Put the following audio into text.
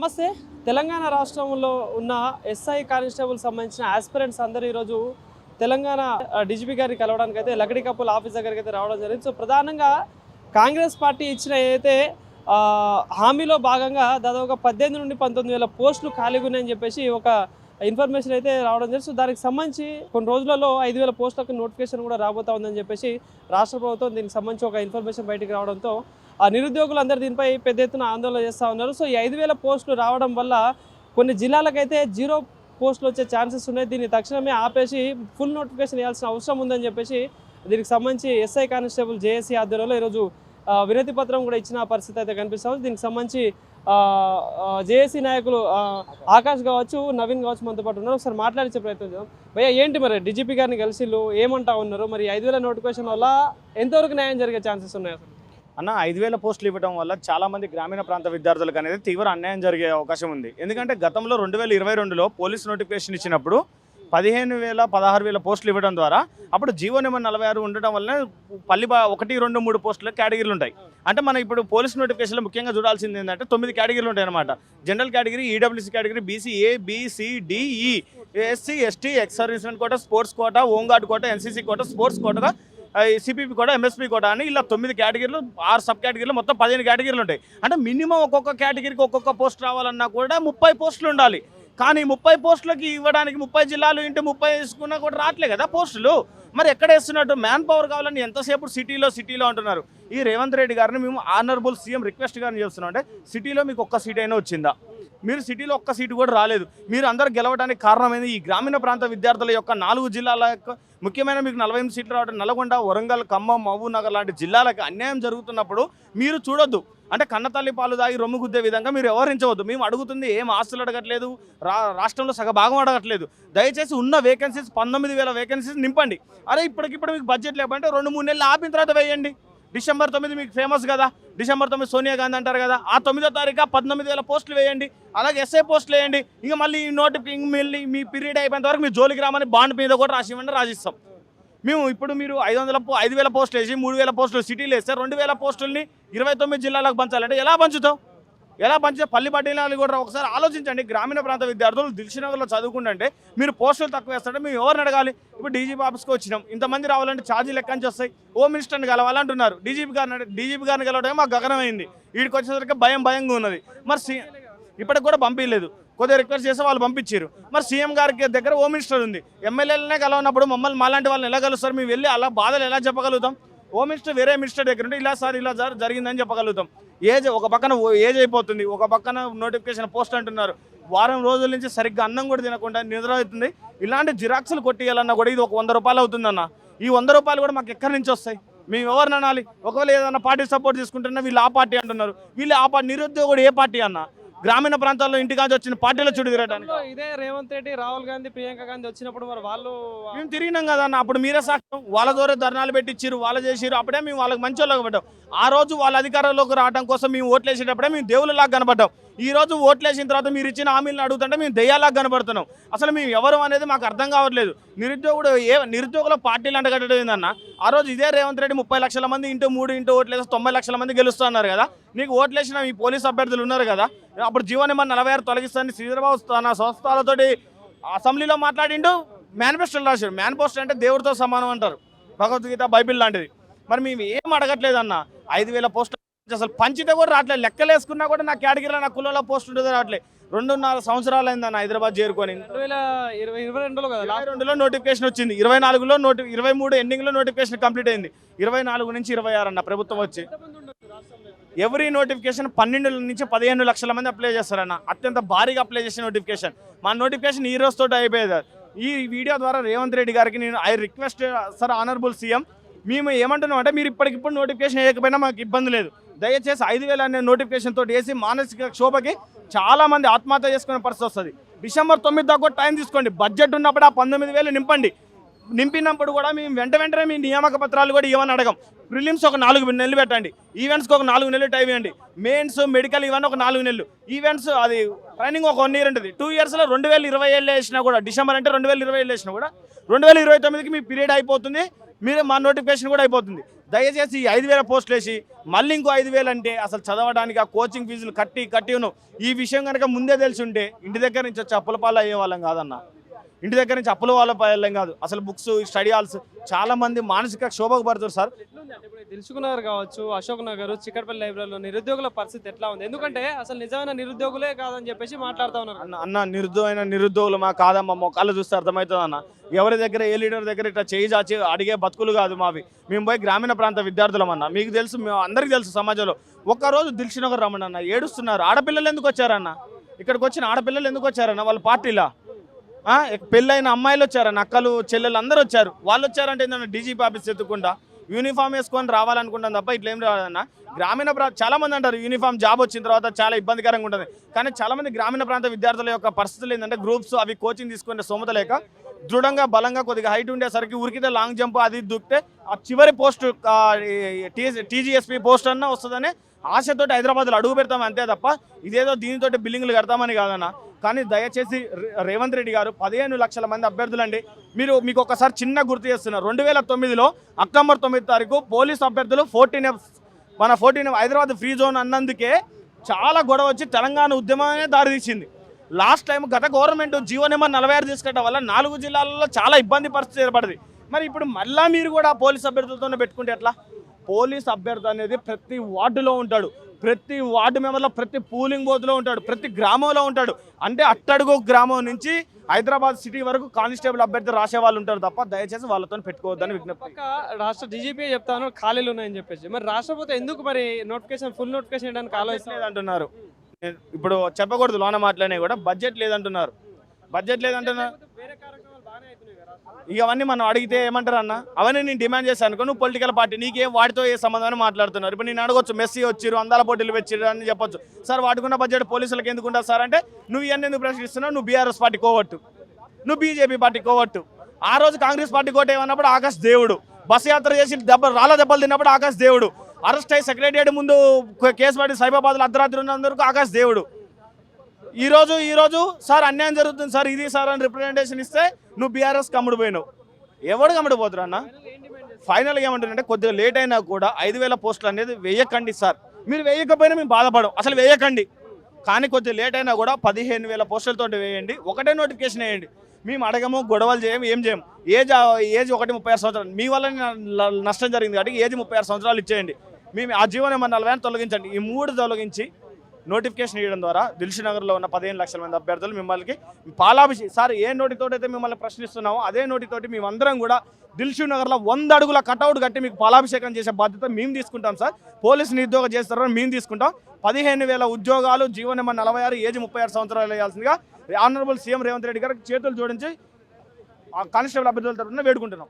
నమస్తే. తెలంగాణ రాష్ట్రంలో ఉన్న ఎస్ఐ కానిస్టేబుల్ సంబంధించిన ఆస్పిరెంట్స్ అందరూ ఈరోజు తెలంగాణ డీజీపీ గారిని కలవడానికి అయితే లకడికప్పుల ఆఫీస్ దగ్గరికి అయితే రావడం జరిగింది. సో ప్రధానంగా కాంగ్రెస్ పార్టీ ఇచ్చిన ఏదైతే హామీలో భాగంగా దాదాపుగా 18 నుండి 19,000 పోస్టులు ఖాళీగా ఉన్నాయని చెప్పేసి ఒక ఇన్ఫర్మేషన్ అయితే రావడం జరిగింది. సో దానికి సంబంధించి కొన్ని రోజులలో 5,000 పోస్టులకు నోటిఫికేషన్ కూడా రాబోతా ఉందని చెప్పేసి రాష్ట్ర ప్రభుత్వం దీనికి సంబంధించి ఒక ఇన్ఫర్మేషన్ బయటికి రావడంతో ఆ నిరుద్యోగులందరూ దీనిపై పెద్ద ఎత్తున ఆందోళన చేస్తూ ఉన్నారు. సో ఈ 5,000 పోస్టులు రావడం వల్ల కొన్ని జిల్లాలకైతే 0 పోస్టులు వచ్చే ఛాన్సెస్ ఉన్నాయి. దీన్ని తక్షణమే ఆపేసి ఫుల్ నోటిఫికేషన్ ఇవ్వాల్సిన అవసరం ఉందని చెప్పేసి దీనికి సంబంధించి ఎస్ఐ కానిస్టేబుల్ జేఏసీ ఆధ్వర్యంలో ఈరోజు వినతి పత్రం కూడా ఇచ్చిన పరిస్థితి అయితే కనిపిస్తుంది. దీనికి సంబంధించి జేఏసీ నాయకులు ఆకాష్ కావచ్చు, నవీన్ కావచ్చు మనతో పాటు ఉన్నారు. ఒకసారి మాట్లాడించే ప్రయత్నం చేద్దాం. భయ్యా, ఏంటి మరి డీజీపీ గారిని కలిసి ఏమంటా ఉన్నారు? మరి 5,000 నోటిఫికేషన్ వల్ల ఎంతవరకు న్యాయం జరిగే ఛాన్సెస్ ఉన్నాయి? అన్న 5,000 పోస్టులు ఇవ్వడం వల్ల చాలామంది గ్రామీణ ప్రాంత విద్యార్థులకు అనేది తీవ్ర అన్యాయం జరిగే అవకాశం ఉంది. ఎందుకంటే గతంలో 2022లో పోలీస్ నోటిఫికేషన్ ఇచ్చినప్పుడు 15,000, 16,000 పోస్టులు ఇవ్వడం ద్వారా అప్పుడు జీవో నెంబర్ 46 ఉండడం వల్ల 1, 2, 3 పోస్టుల కేటగిరీలు ఉంటాయి. అంటే మనం ఇప్పుడు పోలీస్ నోటిఫికేషన్లో ముఖ్యంగా చూడాల్సింది ఏంటంటే 9 కేటగిరీలు ఉంటాయి అనమాట. General category, EWC category, BC, A, B, C, D, E, SC, ST, ex servicemen quota, sports quota, home guard quota, NCC quota, sports quota, CPP కూడా, ఎంఎస్పి కూడా అని ఇలా 9 కేటగిరీలు, 6 సబ్ కేటగిరీలు, మొత్తం 15 కేటగిరీలు ఉంటాయి. అంటే మినిమం ఒక్కొక్క కేటగిరీకి ఒక్కొక్క పోస్ట్ రావాలన్నా కూడా 30 పోస్టులు ఉండాలి. కానీ 30 పోస్టులకి ఇవ్వడానికి 30 జిల్లాలు ఇంటూ 30 వేసుకున్నా కూడా రావట్లే కదా పోస్టులు. మరి ఎక్కడ వేస్తున్నట్టు? మ్యాన్ పవర్ కావాలని ఎంతసేపు సిటీలో అంటున్నారు. ఈ రేవంత్ రెడ్డి గారిని మేము ఆనరబుల్ సీఎం రిక్వెస్ట్ గారిని చేస్తున్నాం. అంటే సిటీలో మీకు ఒక్క సీట్ అయినా వచ్చిందా? మీరు సిటీలో ఒక్క సీటు కూడా రాలేదు. మీరు అందరూ గెలవడానికి కారణమైంది ఈ గ్రామీణ ప్రాంత విద్యార్థుల యొక్క 4 జిల్లాల యొక్క ముఖ్యమైన మీకు 48 సీట్లు రావడం, నల్గొండ, వరంగల్, ఖమ్మం, మహబూబ్ నగర్ లాంటి జిల్లాలకు అన్యాయం జరుగుతున్నప్పుడు మీరు చూడొద్దు. అంటే కన్నతల్లి పాలు దాగి రొమ్ము గుద్దే విధంగా మీరు వ్యవహరించవద్దు. మేము అడుగుతుంది ఏం ఆస్తులు అడగట్లేదు, రాష్ట్రంలో సగభాగం అడగట్లేదు. దయచేసి ఉన్న వేకెన్సీస్ 19,000 వేకెన్సీస్ నింపండి. అరే ఇప్పటికిప్పుడు మీకు బడ్జెట్ లేకపోతే 2-3 నెలలు ఆపిన తర్వాత వేయండి. December 9 మీకు ఫేమస్ కదా, December 9 సోనియా గాంధీ అంటారు కదా. ఆ 9వ తారీఖు 19,000 పోస్టులు వేయండి. అలాగే ఎస్ఐ పోస్టులు వేయండి. ఇంకా మళ్ళీ ఈ నోటిఫికేషన్ మళ్ళీ మీ పీరియడ్ అయిపోయిన వరకు మీ జోలికి రామని బాండ్ మీద కూడా రాసివ్వండి, రాసిస్తాం మేము. ఇప్పుడు మీరు 5,000 పోస్టులు వేసి 3,000 పోస్టులు సిటీలు వేస్తే 2,000 పోస్టుల్ని 29 జిల్లాలకు పంచాలంటే ఎలా పంచుతాం? పల్లి పట్టణాలు కూడా ఒకసారి ఆలోచించండి. గ్రామీణ ప్రాంత విద్యార్థులు దిల్షునగర్లో చదువుకుంటుంటే మీరు పోస్టులు తక్కువ వేస్తారంటే మేము ఎవరిని అడగాలి? ఇప్పుడు డీజీపీ ఆఫీస్కి వచ్చినాం, ఇంతమంది రావాలంటే ఛార్జీలు ఎక్కడి నుంచి వస్తాయి? హోమ్ మినిస్టర్ని కలవాలంటున్నారు. డీజీపీ గారిని కలవడమే మాకు గగనమైంది. వీడికి వచ్చేసరికి భయంగా ఉన్నది. మరి ఇప్పటికి కూడా పంపించలేదు. కొద్దిగా రిక్వెస్ట్ చేస్తే వాళ్ళు పంపించారు. మరి సీఎం గారికి దగ్గర హోమ్ మినిస్టర్ ఉంది. ఎమ్మెల్యేలనే కలవనప్పుడు మమ్మల్ని మాలాంటి వాళ్ళని ఎలా కలుస్తారు? మేము వెళ్ళి అలా బాధలు ఎలా చెప్పగలుగుతాం? హోమ్ మినిస్టర్ వేరే మినిస్టర్ దగ్గర ఉంటే ఇలా జరిగిందని చెప్పగలుగుతాం. ఒక పక్కన ఏజ్ అయిపోతుంది, ఒక పక్కన నోటిఫికేషన్ పోస్ట్ అంటున్నారు. వారం రోజుల నుంచి సరిగ్గా అన్నం కూడా తినకుండా నిద్ర అవుతుంది. ఇలాంటి జిరాక్సులు కొట్టియాలన్నా కూడా ఇది ఒక 100 రూపాయలు అవుతుందన్న. ఈ 100 రూపాయలు కూడా మాకు ఎక్కడి నుంచి వస్తాయి? మేము ఎవరిని అనాలి? ఒకవేళ ఏదైనా పార్టీ సపోర్ట్ తీసుకుంటున్నా వీళ్ళు ఆ పార్టీ అంటున్నారు. వీళ్ళు ఆ పార్టీ, నిరుద్యోగుడు ఏ పార్టీ అన్న? గ్రామీణ ప్రాంతాల్లో ఇంటికాంచి వచ్చిన పార్టీలో చుడి తిరగడానికి ఇదే రేవంత్ రెడ్డి, రాహుల్ గాంధీ, ప్రియాంక గాంధీ వచ్చినప్పుడు మరి వాళ్ళు మేము తిరిగినాం కదా అన్న. అప్పుడు మీరే సాక్ష్యం. వాళ్ళ ద్వారా ధర్నాలు పెట్టించారు, వాళ్ళు చేసిరు. అప్పుడే మేము వాళ్ళకి మంచి వాళ్ళకి పడ్డాం. ఆ రోజు వాళ్ళ అధికారంలోకి రావడం కోసం మేము ఓట్లేసేటప్పుడే మేము దేవుళ్ళలాగా కనపడ్డాం. ఈ రోజు ఓట్లేసిన తర్వాత మీరు ఇచ్చిన హామీలను అడుగుతుంటే మేము దెయ్యాలాగా కనపడుతున్నాం. అసలు మేము ఎవరు అనేది మాకు అర్థం కావట్లేదు. నిరుద్యోగుల పార్టీలు అంటగట్టడం ఏందన్న? ఆ రోజు ఇదే రేవంత్ రెడ్డి 30 లక్షల మంది ఇంటూ 3 ఓట్లేసి 90 లక్షల మంది గెలుస్తున్నారు కదా. నీకు ఓట్లేసిన ఈ పోలీస్ అభ్యర్థులు ఉన్నారు కదా. అప్పుడు జీవో నెంబర్ 46 తొలగిస్తానని శ్రీధరబాబు తన సంస్థలతోటి అసెంబ్లీలో మాట్లాడిండు, మేనిఫెస్టోలు రాశారు. మేనిఫెస్టో అంటే దేవుడితో సమానం అంటారు, భగవద్గీత, బైబిల్ లాంటిది. మరి మేము ఏం అడగట్లేదన్న. 5,000 పోస్టులు అసలు పంచితే కూడా రావట్లేదు. లెక్కలు వేసుకున్నా కూడా నా కేటగిరీలో నా కులంలో పోస్ట్ ఉంటుంది రావట్లేదు. 2.5 సంవత్సరాలు అయిందన్న హైదరాబాద్ చేరుకొని. 2022లో నోటిఫికేషన్ వచ్చింది. 24లో 23 ఎండింగ్లో నోటిఫికేషన్ కంప్లీట్ అయింది. 24 నుంచి 26 అన్న ప్రభుత్వం వచ్చి ఎవరీ నోటిఫికేషన్ 12 నుంచి 15 లక్షల మంది అప్లై చేస్తారన్న. అత్యంత భారీగా అప్లై చేసిన నోటిఫికేషన్. మా నోటిఫికేషన్ ఈ రోజుతో అయిపోయేది. ఈ వీడియో ద్వారా రేవంత్ రెడ్డి గారికి నేను I request sir honourable CM, మేము ఏమంటున్నాం అంటే మీరు ఇప్పటికిప్పుడు నోటిఫికేషన్ వేయకపోయినా మాకు ఇబ్బంది లేదు. దయచేసి 5,000 అనే నోటిఫికేషన్ తోటి వేసి మానసిక క్షోభకి చాలా మంది ఆత్మహత్య చేసుకునే పరిస్థితి వస్తుంది. December 9 దాకా టైం తీసుకోండి. బడ్జెట్ ఉన్నప్పుడు ఆ 19,000 నింపండి. నింపినప్పుడు కూడా మేము వెంటనే మీ నియామక పత్రాలు కూడా ఇవ్వని అడగం. ప్రిలిమ్స్ ఒక 4 నెలలు పెట్టండి, ఈవెంట్స్కి ఒక 4 నెలలు టైం ఇవ్వండి, మెయిన్స్, మెడికల్ ఇవన్నీ ఒక 4 నెలలు, ఈవెంట్స్ అది ట్రైనింగ్ ఒక 1 ఇయర్ ఉంటుంది. 2 ఇయర్స్లో 2027 వేసినా కూడా, డిసెంబర్ అంటే 2027 వేసినా కూడా 2029కి మీ పీరియడ్ అయిపోతుంది. మీరు మా నోటిఫికేషన్ కూడా అయిపోతుంది. దయచేసి ఈ 5,000 పోస్టులు వేసి మళ్ళీ ఇంకో 5,000 అంటే అసలు చదవడానికి ఆ కోచింగ్ ఫీజులు కట్టి ఉన్నావు. ఈ విషయం కనుక ముందే తెలిసి ఉంటే ఇంటి దగ్గర నుంచి వచ్చి అప్పుల పాలు అయ్యే వాళ్ళం కాదన్న. ఇంటి దగ్గర నుంచి అప్పుల వాళ్ళ పాలెం కాదు. అసలు బుక్స్, స్టడీ హాల్స్ చాలా మంది మానసిక క్షోభకు పడుతారు సార్. ఇప్పుడు తెలుసుకున్నారు కావచ్చు, అశోక్ నగర్, చిక్కడపల్లి లైబ్రరీలో నిరుద్యోగుల పరిస్థితి ఎట్లా ఉంది? ఎందుకంటే అసలు నిజమైన నిరుద్యోగులే కాదని చెప్పేసి మాట్లాడుతూ ఉన్నారు. అన్న నిరుద్యోగులు మా కాదమ్మా, మొక్కలు చూస్తే అర్థమవుతుంది అన్న. ఎవరి దగ్గర ఏ లీడర్ దగ్గర ఇట్లా చేయి చాచి అడిగే బతుకులు కాదు మావి. మేము పోయి గ్రామీణ ప్రాంత విద్యార్థులం అన్న. మీకు తెలుసు, మేము అందరికీ తెలుసు సమాజంలో. ఒక్కరోజు దిల్షునగర్ రమ్మని అన్న ఏడుస్తున్నారు. ఆడపిల్లలు ఎందుకు వచ్చారన్న? ఇక్కడికి వచ్చిన ఆడపిల్లలు ఎందుకు వచ్చారన్న? వాళ్ళ పార్టీలా పెళ్ళైన అమ్మాయిలు వచ్చారన్న, అక్కలు చెల్లెలు అందరూ వచ్చారు. వాళ్ళు వచ్చారంటే ఏంటన్నా డీజీపీ ఆఫీస్ ఎత్తుకుంటా యూనిఫామ్ వేసుకొని రావాలనుకుంటాం తప్ప ఇట్లా ఏం రాదన్న. గ్రామీణ చాలా మంది అంటారు యూనిఫామ్ జాబ్ వచ్చిన తర్వాత చాలా ఇబ్బందికరంగా ఉంటుంది. కానీ చాలా మంది గ్రామీణ ప్రాంత విద్యార్థుల యొక్క పరిస్థితులు ఏంటంటే గ్రూప్స్ అవి కోచింగ్ తీసుకునే స్తోమత లేక దృఢంగా బలంగా కొద్దిగా హైట్ ఉండేసరికి ఉరికితే లాంగ్ జంప్ అది దూకితే ఆ చివరి పోస్ట్ టీజీఎస్పీ పోస్ట్ అన్నా వస్తుందని ఆశతోటి హైదరాబాద్లో అడుగు పెడతాం అంతే తప్ప ఇదేదో దీనితోటి బిల్డింగ్లు కడతామని కాదన్న. కానీ దయచేసి రేవంత్ రెడ్డి గారు 15 లక్షల మంది అభ్యర్థులండి. మీకు ఒకసారి చిన్న గుర్తు చేస్తున్నారు. 2009లో అక్టోబర్ 9 తారీఖు పోలీస్ అభ్యర్థులు 14 హైదరాబాద్ ఫ్రీ జోన్ అన్నందుకే చాలా గొడవ వచ్చి తెలంగాణ ఉద్యమమే దారితీసింది. లాస్ట్ టైం గత గవర్నమెంట్ జీవో నెంబర్ 46 తీసుకెళ్ళడం వల్ల 4 జిల్లాలలో చాలా ఇబ్బంది పరిస్థితి ఏర్పడింది. మరి ఇప్పుడు మళ్ళీ మీరు కూడా పోలీస్ అభ్యర్థులతోనే పెట్టుకుంటే ఎట్లా? పోలీస్ అభ్యర్థి అనేది ప్రతి వార్డులో ఉంటాడు, ప్రతి వార్డు మెంబర్లో, ప్రతి పోలింగ్ బూత్లో ఉంటాడు, ప్రతి గ్రామంలో ఉంటాడు. అంటే అట్టడుగు గ్రామం నుంచి హైదరాబాద్ సిటీ వరకు కానిస్టేబుల్ అభ్యర్థి రాసే వాళ్ళు ఉంటారు తప్ప దయచేసి వాళ్ళతో పెట్టుకోవద్దని విజ్ఞప్తి. రాష్ట్ర డీజీపీ చెప్తాను ఖాళీలు ఉన్నాయని చెప్పేసి, మరి రాష్ట్రపోతే ఎందుకు మరి నోటిఫికేషన్ ఫుల్ నోటిఫికేషన్ చేయడానికి ఆలోచిస్తుందంటున్నారు. ఇప్పుడు చెప్పకూడదు, లోన మాట్లాడినా కూడా బడ్జెట్ లేదంటున్నారు. ఇవన్నీ మనం అడిగితే ఏమంటారు అన్న? అవన్నీ నేను డిమాండ్ చేశాను అనుకో, నువ్వు పొలిటికల్ పార్టీ నీకే వాటితో ఏ సంబంధం అని మాట్లాడుతున్నారు. ఇప్పుడు నేను అడగొచ్చు, మెస్సీ వచ్చిరు, అందాల పోటీలు వచ్చిరు అని చెప్పొచ్చు. సార్ వాటికున్న బడ్జెట్ పోలీసులకు ఎందుకు ఉంటుంది సార్ అంటే, నువ్వు ఇవన్నీ ఎందుకు ప్రశ్నిస్తున్నావు? నువ్వు బీఆర్ఎస్ పార్టీ కోవట్టు, నువ్వు బీజేపీ పార్టీ కోవట్టు. ఆ రోజు కాంగ్రెస్ పార్టీ కోట ఏమన్నప్పుడు ఆకాశ్ దేవుడు, బస్ యాత్ర చేసి రాళ్ళ దెబ్బలు తిన్నప్పుడు ఆకాశ్ దేవుడు, అరెస్ట్ అయ్యి సెక్రటరియట్ ముందు కేసు పడి సైబాబాద్లో అర్ధరాత్రి ఉన్నందుకు ఆకాశ్ దేవుడు. ఈరోజు సార్ అన్యాయం జరుగుతుంది సార్, ఇది సార్ అని రిప్రజెంటేషన్ ఇస్తే నువ్వు బీఆర్ఎస్ కమ్ముడు పోయినావు. ఎవడు కమ్ముడు పోతురా అన్న? ఫైనల్గా ఏమంటారంటే కొద్దిగా లేట్ అయినా కూడా 5,000 పోస్టులు అనేది వేయకండి సార్. మీరు వేయకపోయినా మేము బాధపడం, అసలు వేయకండి. కానీ కొద్దిగా లేట్ అయినా కూడా 15,000 పోస్టులతో వేయండి, ఒకటే నోటిఫికేషన్ వేయండి. మేము అడగము, గొడవలు చేయము, ఏం చేయము. ఏజ్ 36 సంవత్సరాలు మీ వల్ల నష్టం జరిగింది కాబట్టి ఏజ్ 36 సంవత్సరాలు ఇచ్చేయండి. మేము ఆ జీవో నెంబర్ 40 తొలగించండి. ఈ 3 తొలగించి నోటిఫికేషన్ ఇవ్వడం ద్వారా దిల్షునగర్లో ఉన్న 15 లక్షల మంది అభ్యర్థులు మిమ్మల్ని పాలాభిషేకం సార్ ఏ నోటితోటి అయితే మిమ్మల్ని ప్రశ్నిస్తున్నామో అదే నోటితోటి మేమందరం కూడా దిల్షునగర్లో 100 అడుగుల కటౌట్ కట్టి మీకు పాలాభిషేకం చేసే బాధ్యత మేము తీసుకుంటాం సార్. పోలీసు నిరుద్యోగం చేస్తారని మేము తీసుకుంటాం. 15,000 ఉద్యోగాలు, జీవో నెంబర్ 46, ఏజ్ 36 సంవత్సరాలు వేయాల్సిందిగా ఆనరబుల్ సీఎం రేవంత్ రెడ్డి గారికి చేతులు జోడించి కానిస్టేబుల్ అభ్యర్థుల తరఫున వేడుకుంటున్నాం.